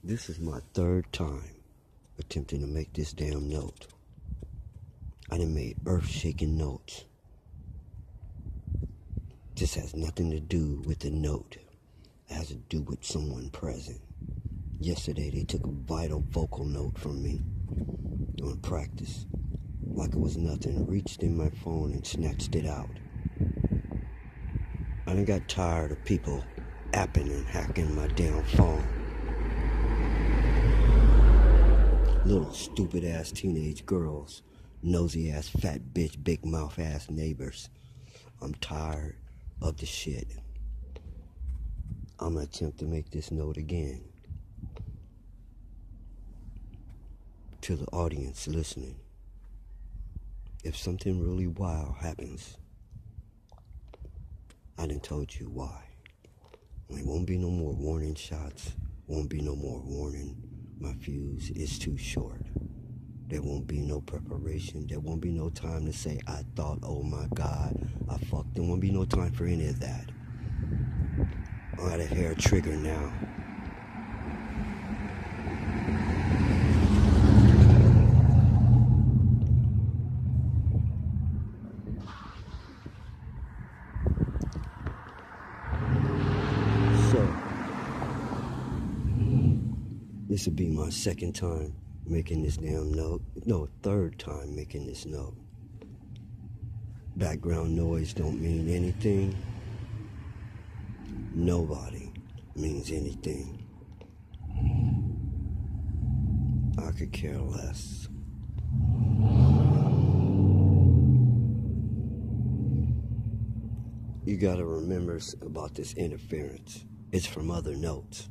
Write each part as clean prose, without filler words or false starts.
This is my third time attempting to make this damn note. I done made earth-shaking notes. This has nothing to do with the note. It has to do with someone present. Yesterday they took a vital vocal note from me during practice. Like it was nothing. Reached in my phone and snatched it out. I done got tired of people apping and hacking my damn phone. Little stupid ass teenage girls, nosy ass fat bitch, big mouth ass neighbors. I'm tired of the shit. I'm gonna attempt to make this note again. To the audience listening, if something really wild happens, I done told you why. There won't be no more warning shots. Won't be no more warning. My fuse is too short. There won't be no preparation. There won't be no time to say, I thought, oh my God, I fucked. There won't be no time for any of that. I'm at a hair trigger now. This would be my second time making this damn note. No, third time making this note. Background noise don't mean anything. Nobody means anything. I could care less. You gotta remember about this interference. It's from other notes.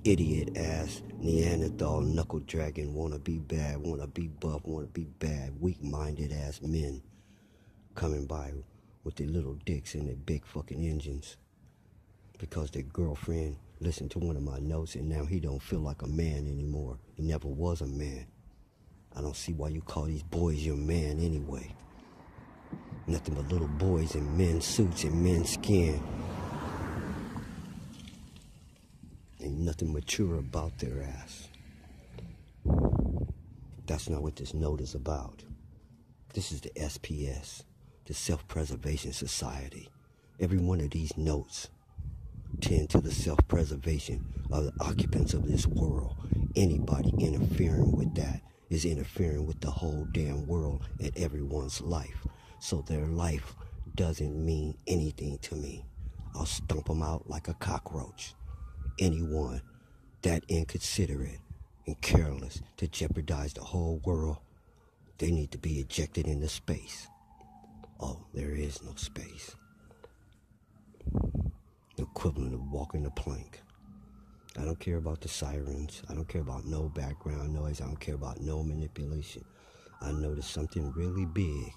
Idiot ass Neanderthal knuckle dragon wanna be bad, wanna be buff, wanna be bad, weak-minded ass men coming by with their little dicks and their big fucking engines because their girlfriend listened to one of my notes and now he don't feel like a man anymore. He never was a man. I don't see why you call these boys your man anyway. Nothing but little boys in men's suits and men's skin. Ain't nothing mature about their ass. That's not what this note is about. This is the SPS, the Self-Preservation Society. Every one of these notes tend to the self-preservation of the occupants of this world. Anybody interfering with that is interfering with the whole damn world and everyone's life. So their life doesn't mean anything to me. I'll stomp them out like a cockroach. Anyone that inconsiderate and careless to jeopardize the whole world, they need to be ejected into space. Oh, there is no space. The equivalent of walking the plank. I don't care about the sirens. I don't care about no background noise. I don't care about no manipulation. I noticed something really big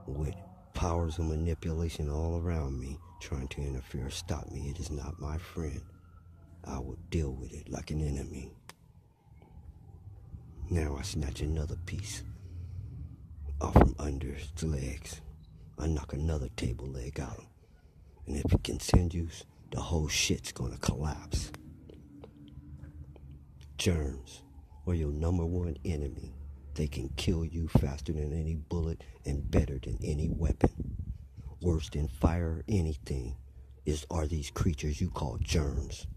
with powers of manipulation all around me trying to interfere, stop me. It is not my friend. I will deal with it like an enemy. Now I snatch another piece off from under his legs. I knock another table leg out. And if it continues, the whole shit's gonna collapse. Germs are your number one enemy. They can kill you faster than any bullet and better than any weapon. Worse than fire or anything are these creatures you call germs.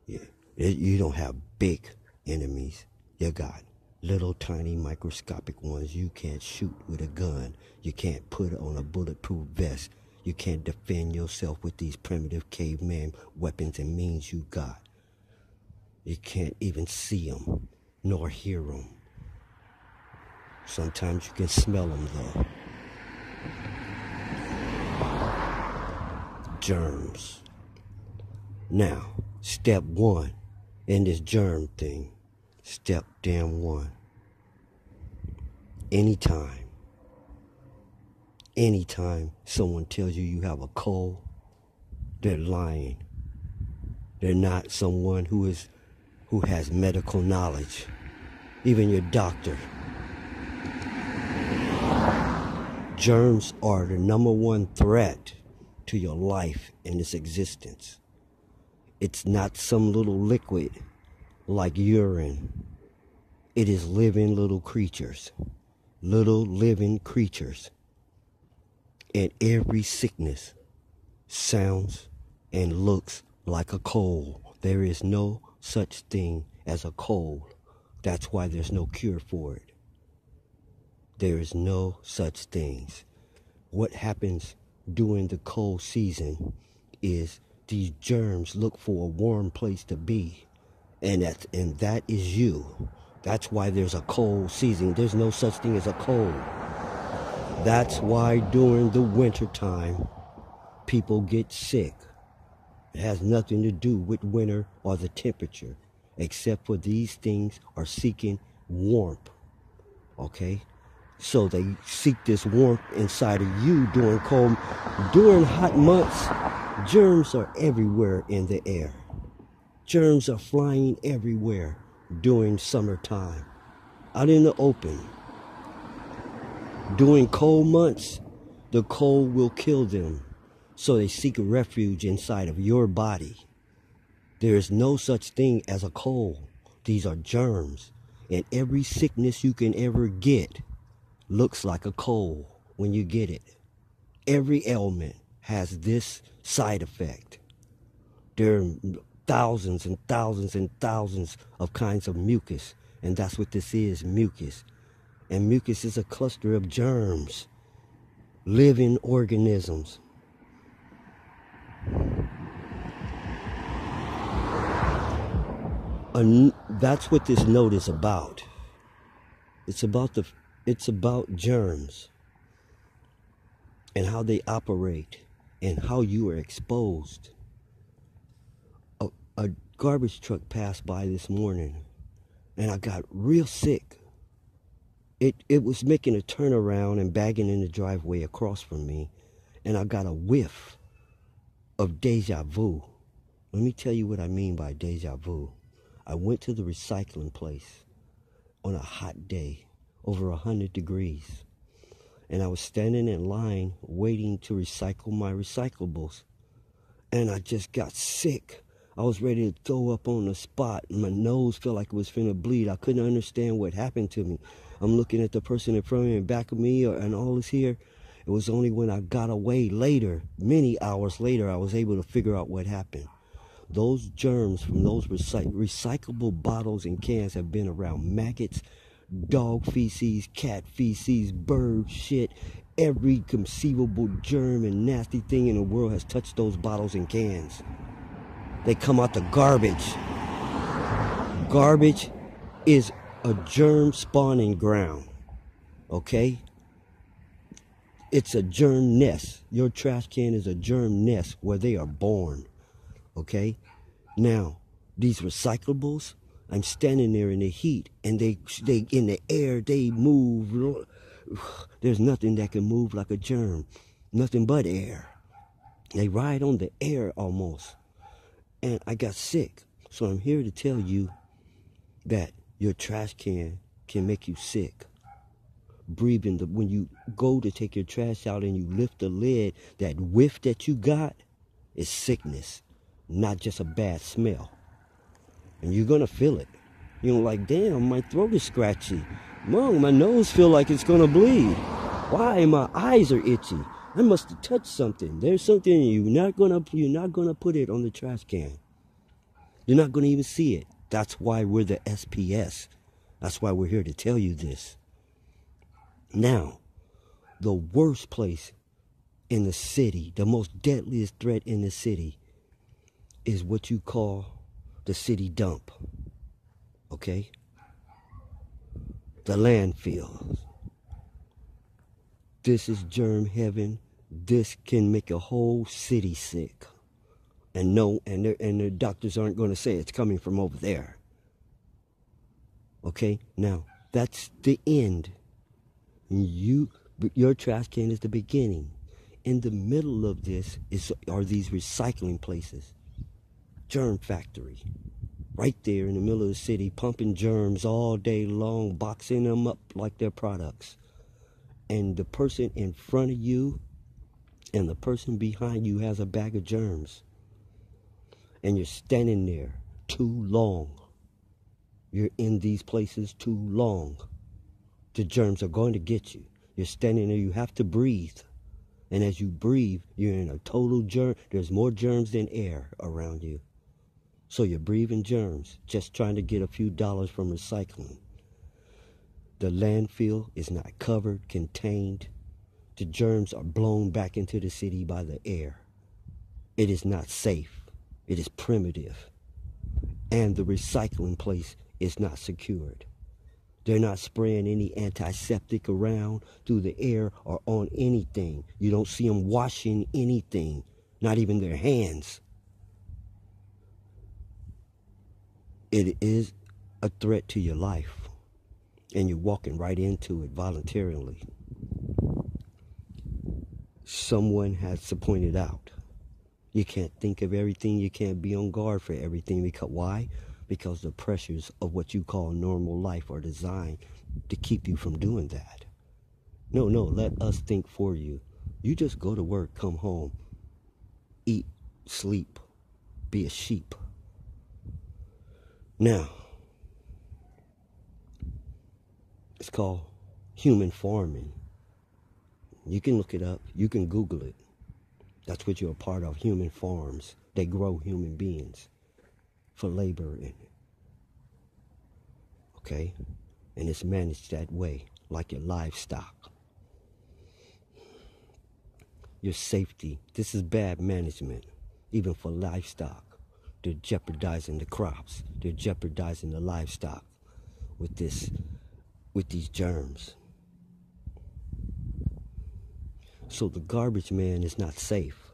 Yeah, you don't have big enemies. You got little tiny microscopic ones you can't shoot with a gun. You can't put on a bulletproof vest. You can't defend yourself with these primitive caveman weapons and means you got. You can't even see them nor hear them. Sometimes you can smell them though. Germs. Now, step one in this germ thing. Step damn one. Anytime someone tells you you have a cold, they're lying. They're not someone who has medical knowledge. Even your doctor. Germs are the number one threat to your life and its existence. It's not some little liquid like urine. It is living little creatures. Little living creatures. And every sickness sounds and looks like a cold. There is no such thing as a cold. That's why there's no cure for it. There is no such things. What happens during the cold season is these germs look for a warm place to be. And that is you. That's why there's a cold season. There's no such thing as a cold. That's why during the winter time, people get sick. It has nothing to do with winter or the temperature, except for these things are seeking warmth. Okay? So they seek this warmth inside of you during cold. During hot months, germs are everywhere in the air. Germs are flying everywhere during summertime, out in the open. During cold months, the cold will kill them. So they seek refuge inside of your body. There is no such thing as a cold. These are germs. And every sickness you can ever get looks like a cold when you get it. Every ailment has this side effect. There are thousands and thousands and thousands of kinds of mucus. And that's what this is, mucus. And mucus is a cluster of germs, living organisms. And that's what this note is about. It's about germs and how they operate and how you are exposed. A garbage truck passed by this morning and I got real sick. It was making a turnaround and bagging in the driveway across from me, and I got a whiff of deja vu. Let me tell you what I mean by deja vu. I went to the recycling place on a hot day, over 100 degrees. And I was standing in line waiting to recycle my recyclables. And I just got sick. I was ready to throw up on the spot. My nose felt like it was finna bleed. I couldn't understand what happened to me. I'm looking at the person in front of me and back of me and all is here. It was only when I got away later, many hours later, I was able to figure out what happened. Those germs from those recyclable bottles and cans have been around. Maggots, dog feces, cat feces, bird shit. Every conceivable germ and nasty thing in the world has touched those bottles and cans. They come out the garbage. Garbage is a germ spawning ground. Okay? It's a germ nest. Your trash can is a germ nest where they are born. Okay? Now, these recyclables, I'm standing there in the heat and they in the air, they move. There's nothing that can move like a germ. Nothing but air. They ride on the air almost. And I got sick. So I'm here to tell you that your trash can make you sick. Breathing, when you go to take your trash out and you lift the lid, that whiff that you got is sickness, not just a bad smell. And you're gonna feel it. You're like, damn, my throat is scratchy. Mom, my nose feel like it's gonna bleed. Why? My eyes are itchy. I must have touched something. There's something in you. You're not gonna put it on the trash can. You're not gonna even see it. That's why we're the SPS. That's why we're here to tell you this. Now, the worst place in the city, the most deadliest threat in the city, is what you call the city dump. Okay? The landfills. This is germ heaven. This can make a whole city sick. And the doctors aren't going to say it's coming from over there. Okay? Now, that's the end. Your trash can is the beginning. In the middle of this are these recycling places. Germ factory. Right there in the middle of the city, pumping germs all day long, boxing them up like they're products. And the person in front of you and the person behind you has a bag of germs. and you're standing there too long. You're in these places too long. The germs are going to get you. You're standing there, you have to breathe. And as you breathe, you're in a total germ. There's more germs than air around you. So you're breathing germs, just trying to get a few dollars from recycling. The landfill is not covered, contained. The germs are blown back into the city by the air. It is not safe. It is primitive. And the recycling place is not secured. They're not spraying any antiseptic around through the air or on anything. You don't see them washing anything, not even their hands. It is a threat to your life, and you're walking right into it voluntarily. Someone has to point it out. You can't think of everything. You can't be on guard for everything. Because why? Because the pressures of what you call normal life are designed to keep you from doing that. No, let us think for you. You just go to work, come home, eat, sleep, be a sheep. Now, it's called human farming. You can look it up. You can Google it. That's what you're a part of, human farms. They grow human beings for labor in it. Okay? And it's managed that way, like your livestock. Your safety. This is bad management, even for livestock. They're jeopardizing the crops. They're jeopardizing the livestock with these germs. So the garbage man is not safe.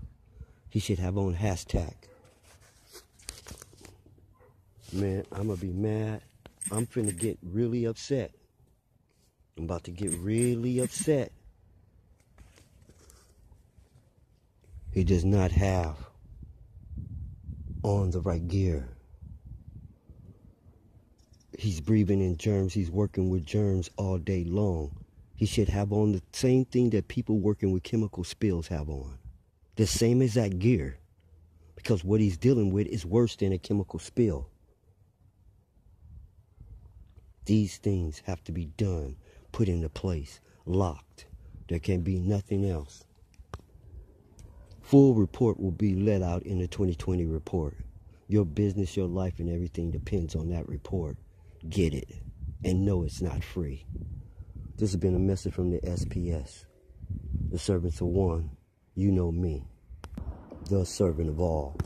He should have on hashtag. Man, I'm gonna be mad. I'm finna get really upset. I'm about to get really upset. He does not have on the right gear. He's breathing in germs. He's working with germs all day long. He should have on the same thing that people working with chemical spills have on. The same exact gear. Because what he's dealing with is worse than a chemical spill. These things have to be done, put into place, locked. There can be nothing else. Full report will be let out in the 2020 report. Your business, your life, and everything depends on that report. Get it. And know it's not free. This has been a message from the SPS. The servants of one. You know me. The servant of all.